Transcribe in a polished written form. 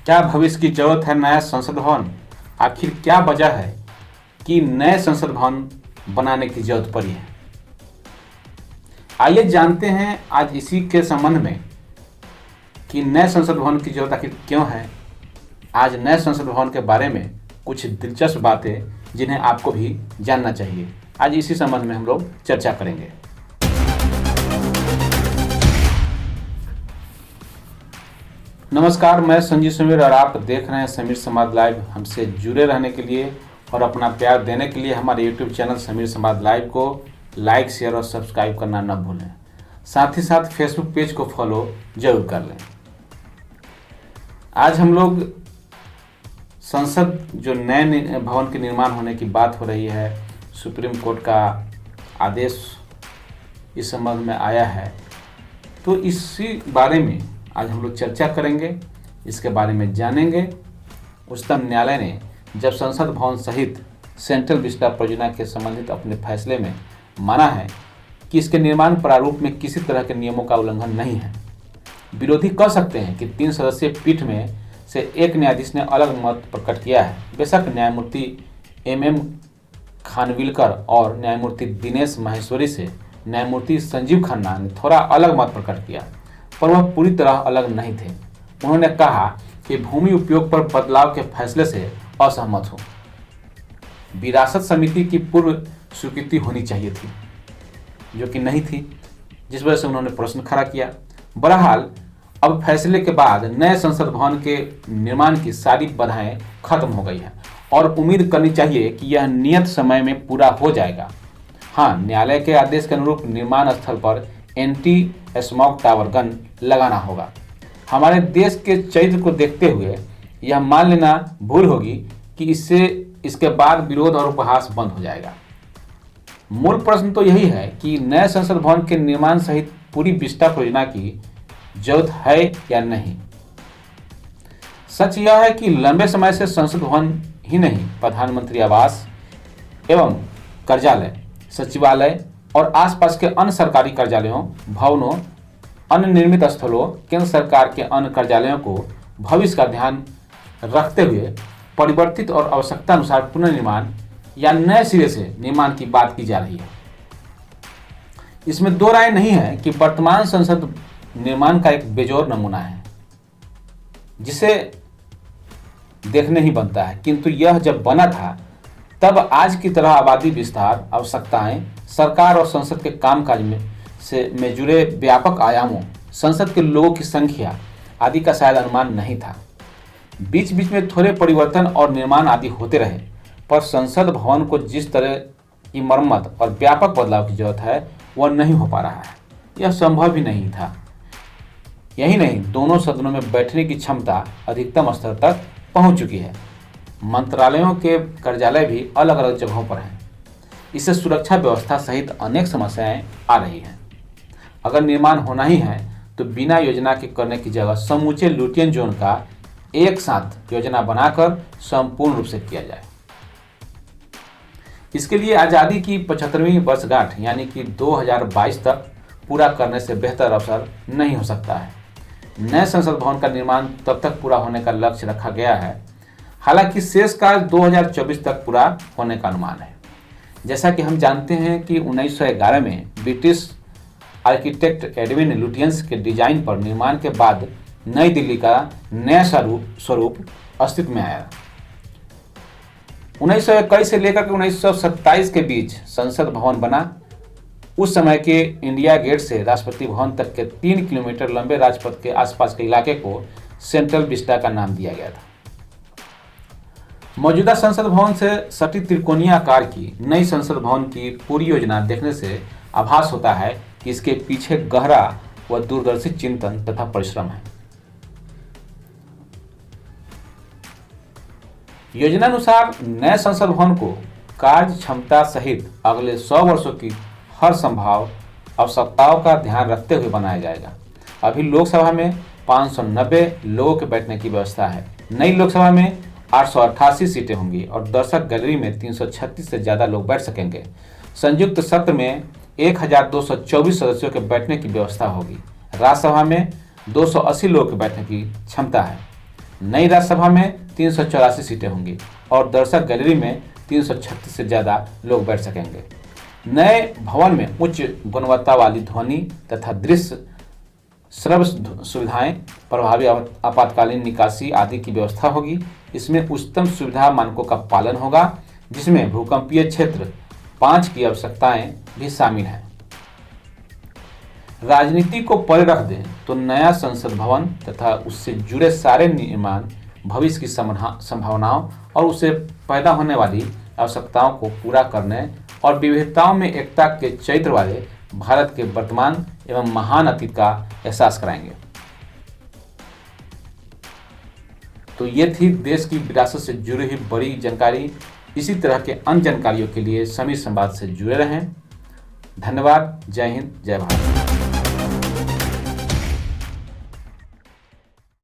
क्या भविष्य की जरूरत है नया संसद भवन? आखिर क्या वजह है कि नए संसद भवन बनाने की जरूरत पड़ी है? आइए जानते हैं आज इसी के संबंध में कि नए संसद भवन की जरूरत आखिर क्यों है। आज नए संसद भवन के बारे में कुछ दिलचस्प बातें जिन्हें आपको भी जानना चाहिए, आज इसी संबंध में हम लोग चर्चा करेंगे। नमस्कार, मैं संजीव समीर और आप देख रहे हैं समीर संवाद लाइव। हमसे जुड़े रहने के लिए और अपना प्यार देने के लिए हमारे यूट्यूब चैनल समीर संवाद लाइव को लाइक, शेयर और सब्सक्राइब करना न भूलें। साथ ही साथ फेसबुक पेज को फॉलो जरूर कर लें। आज हम लोग संसद जो नए भवन के निर्माण होने की बात हो रही है, सुप्रीम कोर्ट का आदेश इस संबंध में आया है, तो इसी बारे में आज हम लोग चर्चा करेंगे, इसके बारे में जानेंगे। उच्चतम न्यायालय ने जब संसद भवन सहित सेंट्रल विस्टा परियोजना के संबंधित अपने फैसले में माना है कि इसके निर्माण प्रारूप में किसी तरह के नियमों का उल्लंघन नहीं है। विरोधी कह सकते हैं कि 3 सदस्यीय पीठ में से एक न्यायाधीश ने अलग मत प्रकट किया है। बेशक न्यायमूर्ति MM खानविलकर और न्यायमूर्ति दिनेश माहेश्वरी से न्यायमूर्ति संजीव खन्ना ने थोड़ा अलग मत प्रकट किया, पर वह पूरी तरह अलग नहीं थे। उन्होंने कहा कि भूमि उपयोग पर बदलाव के फैसले से असहमत हो। विरासत समिति की पूर्व स्वीकृति होनी चाहिए थी, जो कि नहीं थी, जिस वजह से उन्होंने प्रश्न खड़ा किया। बहरहाल अब फैसले के बाद नए संसद भवन के निर्माण की सारी बाधाएं खत्म हो गई हैं और उम्मीद करनी चाहिए कि यह नियत समय में पूरा हो जाएगा। हाँ, न्यायालय के आदेश के अनुरूप निर्माण स्थल पर एंटी स्मोक टावर गन लगाना होगा। हमारे देश के चरित्र को देखते हुए यह मान लेना भूल होगी कि इसके बाद विरोध और उपहास बंद हो जाएगा। मूल प्रश्न तो यही है कि नए संसद भवन के निर्माण सहित पूरी विस्टा परियोजना की जरूरत है या नहीं। सच यह है कि लंबे समय से संसद भवन ही नहीं, प्रधानमंत्री आवास एवं कार्यालय, सचिवालय और आसपास के अन्य सरकारी कार्यालयों, भवनों, अन्य निर्मित स्थलों, केंद्र सरकार के अन्य कार्यालयों को भविष्य का ध्यान रखते हुए परिवर्तित और आवश्यकता अनुसार पुनर्निर्माण या नए सिरे से निर्माण की बात की जा रही है। इसमें दो राय नहीं है कि वर्तमान संसद निर्माण का एक बेजोर नमूना है, जिसे देखने ही बनता है, किंतु यह जब बना था तब आज की तरह आबादी विस्तार, आवश्यकताएं, सरकार और संसद के कामकाज में जुड़े व्यापक आयामों, संसद के लोगों की संख्या आदि का शायद अनुमान नहीं था। बीच बीच में थोड़े परिवर्तन और निर्माण आदि होते रहे, पर संसद भवन को जिस तरह की मरम्मत और व्यापक बदलाव की जरूरत है वह नहीं हो पा रहा है। यह संभव भी नहीं था। यही नहीं, दोनों सदनों में बैठने की क्षमता अधिकतम स्तर तक पहुंच चुकी है। मंत्रालयों के कार्यालय भी अलग अलग जगहों पर हैं। इससे सुरक्षा व्यवस्था सहित अनेक समस्याएं आ रही हैं। अगर निर्माण होना ही है तो बिना योजना के करने की जगह समूचे लुटियन जोन का एक साथ योजना बनाकर संपूर्ण रूप से किया जाए। इसके लिए आज़ादी की 75वीं वर्षगांठ यानी कि 2022 तक पूरा करने से बेहतर अवसर नहीं हो सकता है। नए संसद भवन का निर्माण तब तक पूरा होने का लक्ष्य रखा गया है। हालांकि शेष कार्य 2024 तक पूरा होने का अनुमान है। जैसा कि हम जानते हैं कि 1911 में ब्रिटिश आर्किटेक्ट एडविन लुटियंस के डिजाइन पर निर्माण के बाद नई दिल्ली का नया स्वरूप अस्तित्व में आया। 1921 से लेकर के 1927 के बीच संसद भवन बना। उस समय के इंडिया गेट से राष्ट्रपति भवन तक के 3 किलोमीटर लंबे राजपथ के आसपास के इलाके को सेंट्रल विस्टा का नाम दिया गया था। मौजूदा संसद भवन से सटी त्रिकोणीय आकार की नई संसद भवन की पूरी योजना देखने से आभास होता है कि इसके पीछे गहरा व दूरदर्शी चिंतन तथा परिश्रम है। योजनानुसार नए संसद भवन को कार्य क्षमता सहित अगले 100 वर्षों की हर संभाव आवश्यकताओं का ध्यान रखते हुए बनाया जाएगा। अभी लोकसभा में 590 लोगों के बैठने की व्यवस्था है। नई लोकसभा में 888 सीटें होंगी और दर्शक गैलरी में 336 से ज़्यादा लोग बैठ सकेंगे। संयुक्त सत्र में 1224 सदस्यों के बैठने की व्यवस्था होगी। राज्यसभा में 280 लोगों के बैठने की क्षमता है। नई राज्यसभा में 384 सीटें होंगी और दर्शक गैलरी में 336 से ज़्यादा लोग बैठ सकेंगे। नए भवन में उच्च गुणवत्ता वाली ध्वनि तथा दृश्य श्रव्य सुविधाएं, प्रभावी आपातकालीन निकासी आदि की व्यवस्था होगी। इसमें उच्चतम सुविधा मानकों का पालन होगा, जिसमें भूकंपीय क्षेत्र 5 की आवश्यकताएं भी शामिल हैं। राजनीति को परे रख दें तो नया संसद भवन तथा उससे जुड़े सारे निर्माण भविष्य की संभावनाओं और उससे पैदा होने वाली आवश्यकताओं को पूरा करने और विविधताओं में एकता के चरित्र वाले भारत के वर्तमान एवं महान अतीत का एहसास कराएंगे। तो ये थी देश की विरासत से जुड़ी हुई बड़ी जानकारी। इसी तरह के अन्य जानकारियों के लिए समीर संवाद से जुड़े रहें। धन्यवाद। जय हिंद, जय भारत।